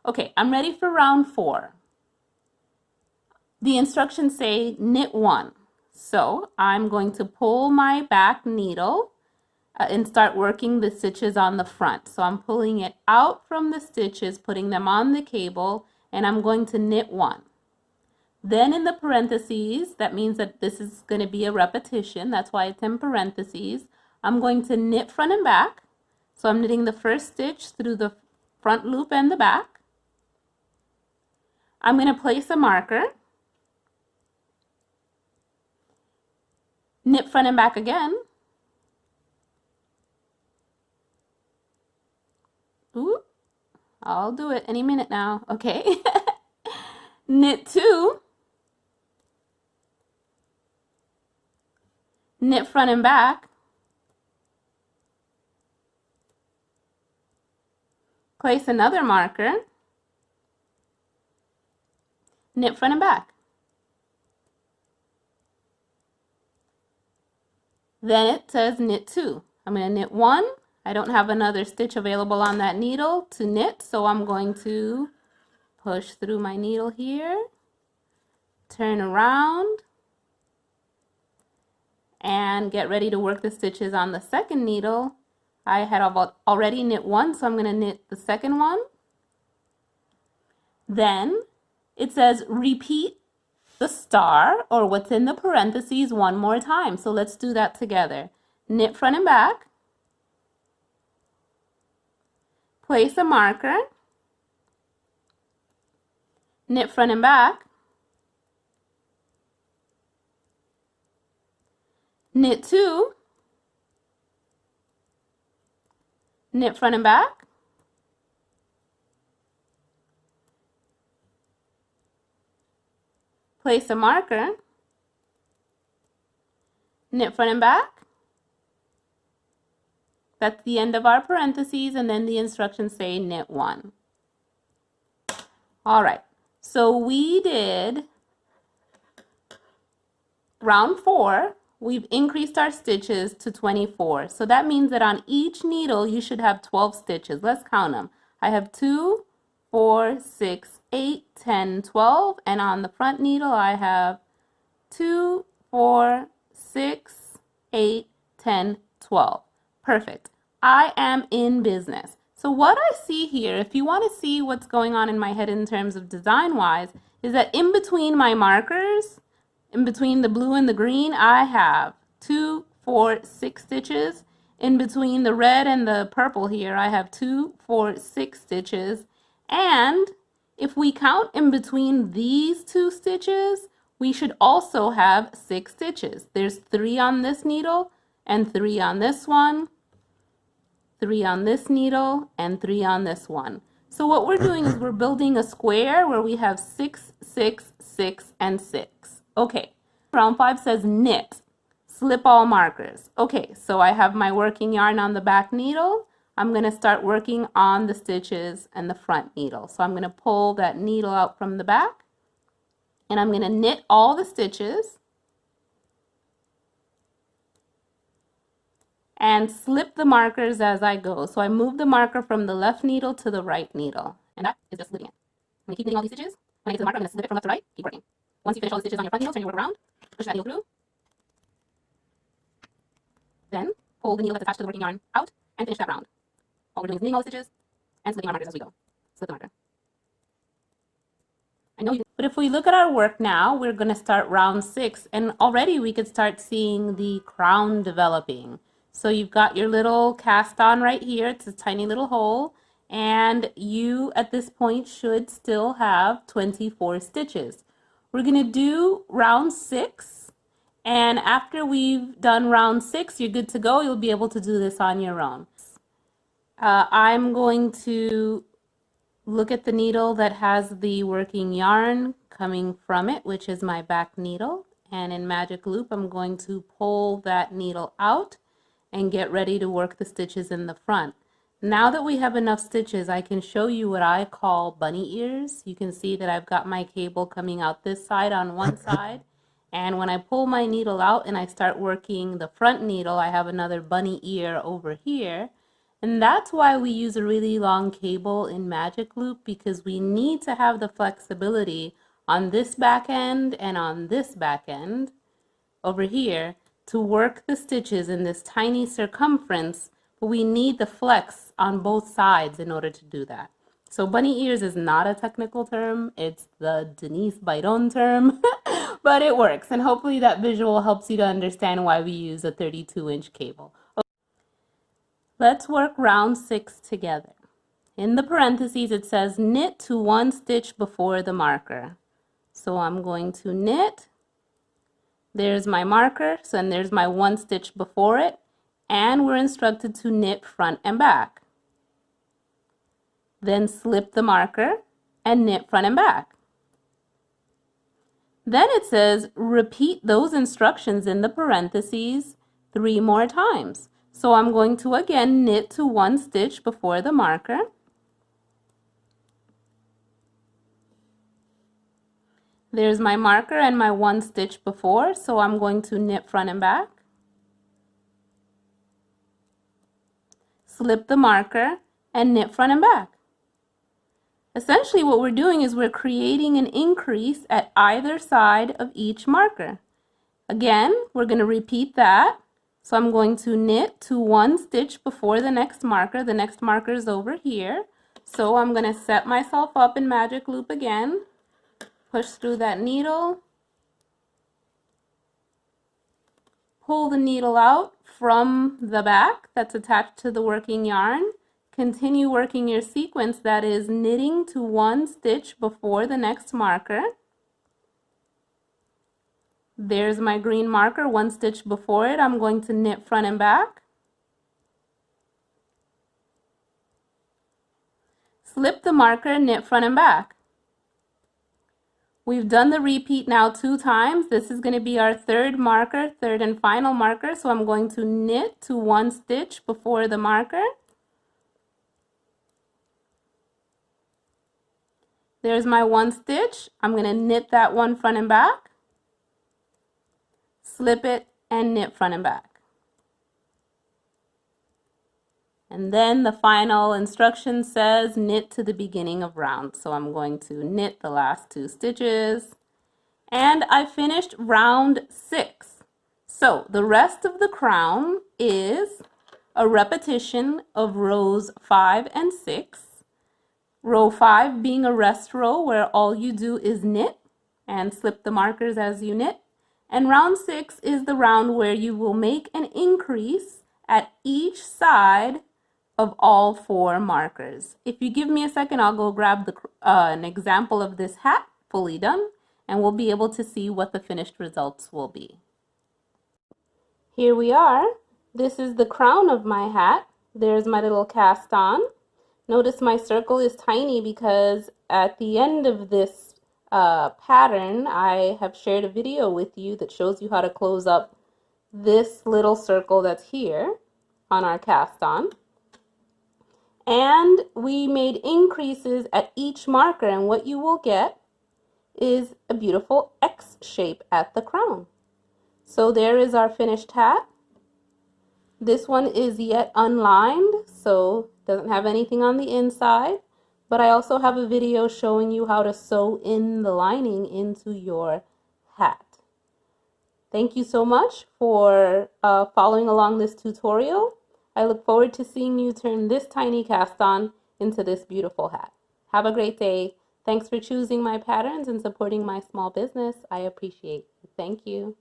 Okay, I'm ready for round 4. The instructions say knit 1. So I'm going to pull my back needle and start working the stitches on the front. So I'm pulling it out from the stitches, putting them on the cable, and I'm going to knit 1. Then in the parentheses, that means that this is going to be a repetition. That's why it's in parentheses. I'm going to knit front and back. So I'm knitting the first stitch through the front loop and the back. I'm going to place a marker. Knit front and back again. Ooh, I'll do it any minute now. Okay. Knit 2. Knit front and back. Place another marker. Knit front and back. Then it says knit 2. I'm going to knit 1. I don't have another stitch available on that needle to knit, so I'm going to push through my needle here, turn around, and get ready to work the stitches on the second needle. I had already knit 1, so I'm going to knit the second one. Then it says repeat the star or what's in the parentheses one more time. So let's do that together. Knit front and back. Place a marker. Knit front and back. Knit 2. Knit front and back. Place a marker. Knit front and back. That's the end of our parentheses, and then the instructions say knit 1. All right, so we did round 4. We've increased our stitches to 24. So that means that on each needle you should have 12 stitches. Let's count them. I have 2, 4, 6, 8, 10, 12, and on the front needle I have 2, 4, 6, 8, 10, 12. Perfect. I am in business. So what I see here, if you want to see what's going on in my head in terms of design-wise, is that in between my markers, in between the blue and the green, I have 2, 4, 6 stitches. In between the red and the purple here, I have 2, 4, 6 stitches. And if we count in between these 2 stitches, we should also have 6 stitches. There's 3 on this needle and 3 on this one, 3 on this needle and 3 on this one. So what we're doing is we're building a square where we have 6, 6, 6, and 6. Okay, round 5 says knit, slip all markers. Okay, so I have my working yarn on the back needle. I'm going to start working on the stitches and the front needle. So I'm going to pull that needle out from the back, and I'm going to knit all the stitches and slip the markers as I go. So I move the marker from the left needle to the right needle, and that is just slipping it. I'm going to keep knitting all these stitches. When I get to the marker, I'm going to slip it from left to right, keep working. Once you finish all the stitches on your front needle, turn your work around, push that needle through, then pull the needle that's attached to the working yarn out and finish that round. All we're doing is knitting all the stitches and slipping our markers as we go. Slip the marker. I know you. But if we look at our work now, we're going to start round 6, and already we could start seeing the crown developing. So you've got your little cast on right here. It's a tiny little hole, and you at this point should still have 24 stitches. We're going to do round 6, and after we've done round 6, you're good to go. You'll be able to do this on your own. I'm going to look at the needle that has the working yarn coming from it, which is my back needle, and in Magic Loop I'm going to pull that needle out and get ready to work the stitches in the front. Now that we have enough stitches, I can show you what I call bunny ears. You can see that I've got my cable coming out this side on one side, and when I pull my needle out and I start working the front needle, I have another bunny ear over here. And that's why we use a really long cable in Magic Loop, because we need to have the flexibility on this back end and on this back end over here to work the stitches in this tiny circumference, but we need the flex on both sides in order to do that. So bunny ears is not a technical term, it's the Denise Byron term, but it works, and hopefully that visual helps you to understand why we use a 32-inch cable. Let's work round 6 together. In the parentheses it says knit to 1 stitch before the marker. So I'm going to knit, there's my marker, so and there's my 1 stitch before it, and we're instructed to knit front and back. Then slip the marker and knit front and back. Then it says repeat those instructions in the parentheses 3 more times. So I'm going to again knit to 1 stitch before the marker. There's my marker and my 1 stitch before, so I'm going to knit front and back. Slip the marker and knit front and back. Essentially what we're doing is we're creating an increase at either side of each marker. Again, we're going to repeat that. So I'm going to knit to 1 stitch before the next marker. The next marker is over here. So I'm going to set myself up in Magic Loop again. Push through that needle. Pull the needle out from the back that's attached to the working yarn. Continue working your sequence, that is knitting to 1 stitch before the next marker. There's my green marker, 1 stitch before it. I'm going to knit front and back. Slip the marker, knit front and back. We've done the repeat now 2 times. This is going to be our 3rd marker, 3rd and final marker. So I'm going to knit to 1 stitch before the marker. There's my 1 stitch. I'm going to knit that one front and back. Slip it and knit front and back. And then the final instruction says knit to the beginning of round. So I'm going to knit the last 2 stitches. And I finished round 6. So the rest of the crown is a repetition of rows 5 and 6. Row 5 being a rest row where all you do is knit and slip the markers as you knit. And round 6 is the round where you will make an increase at each side of all 4 markers. If you give me a second, I'll go grab an example of this hat fully done, and we'll be able to see what the finished results will be. Here we are. This is the crown of my hat. There's my little cast on. Notice my circle is tiny because at the end of this pattern, I have shared a video with you that shows you how to close up this little circle that's here on our cast on. And we made increases at each marker, and what you will get is a beautiful X shape at the crown. So there is our finished hat. This one is yet unlined, so doesn't have anything on the inside, but I also have a video showing you how to sew in the lining into your hat. Thank you so much for following along this tutorial. I look forward to seeing you turn this tiny cast on into this beautiful hat. Have a great day. Thanks for choosing my patterns and supporting my small business. I appreciate it. Thank you.